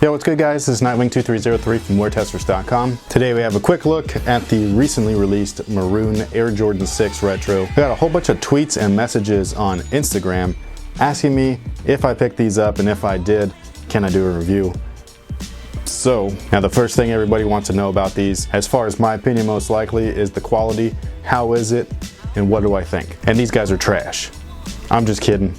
Yo, what's good guys? This is Nightwing2303 from WearTesters.com. Today we have a quick look at the recently released Maroon Air Jordan 6 Retro. We got a whole bunch of tweets and messages on Instagram asking me if I picked these up, and if I did, can I do a review? So, now the first thing everybody wants to know about these, as far as my opinion most likely, is the quality. How is it? And what do I think? And these guys are trash. I'm just kidding,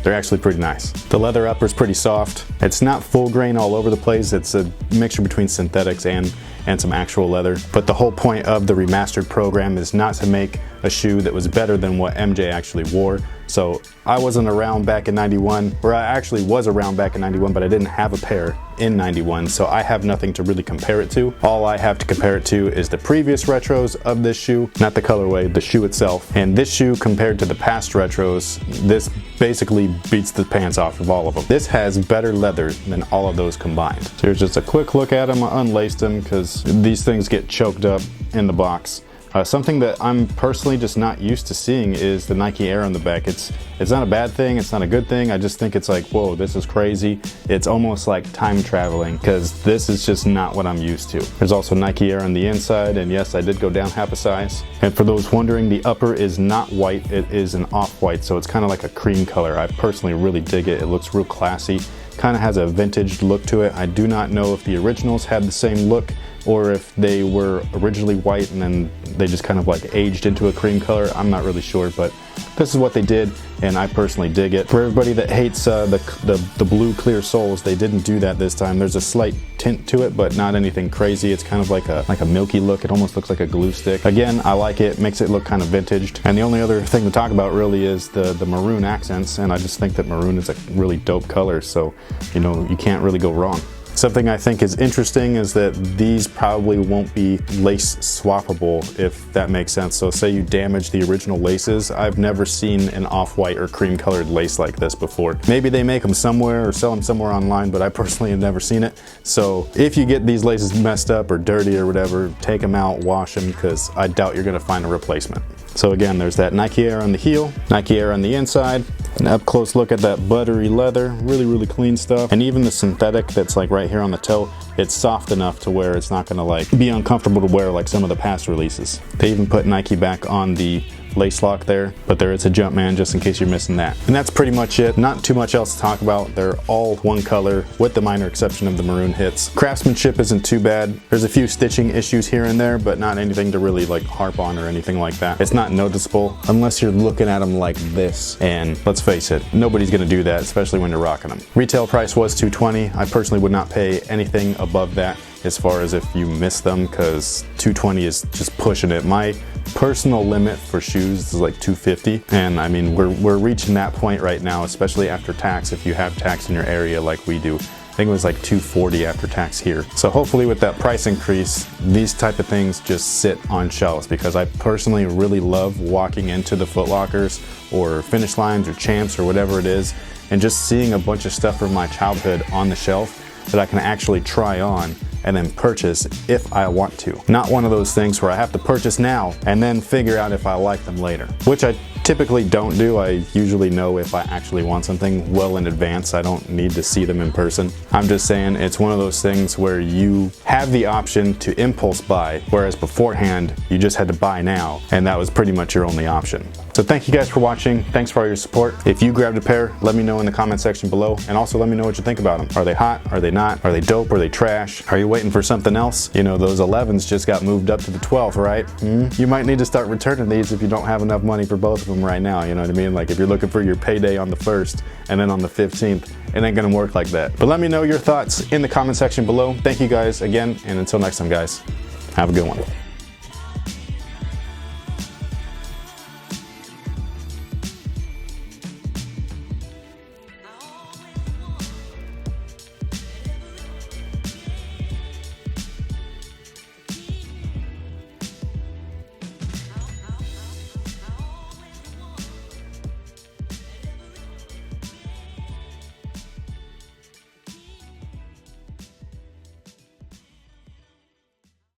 They're actually pretty nice. The leather upper is pretty soft. It's not full grain all over the place. It's a mixture between synthetics and some actual leather. But the whole point of the remastered program is not to make a shoe that was better than what MJ actually wore. So I wasn't around back in 91, or I actually was around back in 91, but I didn't have a pair in 91, so I have nothing to really compare it to. All I have to compare it to is the previous retros of this shoe, not the colorway, the shoe itself. And this shoe, compared to the past retros, this basically beats the pants off of all of them. This has better leather than all of those combined. So here's just a quick look at them. I unlaced them because these things get choked up in the box. Something that I'm personally just not used to seeing is the Nike Air on the back. It's not a bad thing, it's not a good thing. I just think it's like, whoa, this is crazy. It's almost like time traveling, because this is just not what I'm used to. There's also Nike Air on the inside, and yes, I did go down half a size. And for those wondering, the upper is not white, it is an off-white, so it's kind of like a cream color. I personally really dig it. It looks real classy. Kind of has a vintage look to it. I do not know if the originals had the same look, or if they were originally white and then they just kind of like aged into a cream color. I'm not really sure, but this is what they did, and I personally dig it. For everybody that hates the blue clear soles, they didn't do that this time. There's a slight tint to it, but not anything crazy. It's kind of like a milky look. It almost looks like a glue stick. Again, I like it. Makes it look kind of vintaged. And the only other thing to talk about really is the maroon accents, and I just think that maroon is a really dope color, so you know, you can't really go wrong. Something I think is interesting is that these probably won't be lace swappable, if that makes sense. So say you damage the original laces. I've never seen an off-white or cream colored lace like this before. Maybe they make them somewhere or sell them somewhere online, but I personally have never seen it. So if you get these laces messed up or dirty or whatever, take them out, wash them, because I doubt you're gonna find a replacement. So again, there's that Nike Air on the heel, Nike Air on the inside. An up close look at that buttery leather, really clean stuff. And even the synthetic that's like right here on the toe, it's soft enough to where it's not gonna like be uncomfortable to wear like some of the past releases. They even put Nike back on the lace lock there, but there is a Jumpman just in case you're missing that. And that's pretty much it. Not too much else to talk about. They're all one color with the minor exception of the maroon hits. Craftsmanship isn't too bad. There's a few stitching issues here and there, but not anything to really like harp on or anything like that. It's not noticeable unless you're looking at them like this, and let's face it, nobody's gonna do that, especially when you're rocking them. Retail price was $220. I personally would not pay anything above that as far as if you miss them, because $220 is just pushing it. My personal limit for shoes is like $250, and I mean we're reaching that point right now, especially after tax. If you have tax in your area like we do, I think it was like $240 after tax here. So hopefully with that price increase, these type of things just sit on shelves, because I personally really love walking into the Foot Lockers or Finish Lines or Champs or whatever it is, and just seeing a bunch of stuff from my childhood on the shelf that I can actually try on and then purchase if I want to. Not one of those things where I have to purchase now and then figure out if I like them later, which I typically don't do. I usually know if I actually want something well in advance. I don't need to see them in person. I'm just saying it's one of those things where you have the option to impulse buy, whereas beforehand you just had to buy now, and that was pretty much your only option. So thank you guys for watching. Thanks for all your support. If you grabbed a pair, let me know in the comment section below, and also let me know what you think about them. Are they hot? Are they not? Are they dope? Are they trash? Are you waiting for something else? You know, those 11s just got moved up to the 12th, right? You might need to start returning these if you don't have enough money for both of them right now, you know what I mean? Like if you're looking for your payday on the 1st and then on the 15th, it ain't gonna work like that. But let me know your thoughts in the comment section below. Thank you guys again, and until next time guys, have a good one.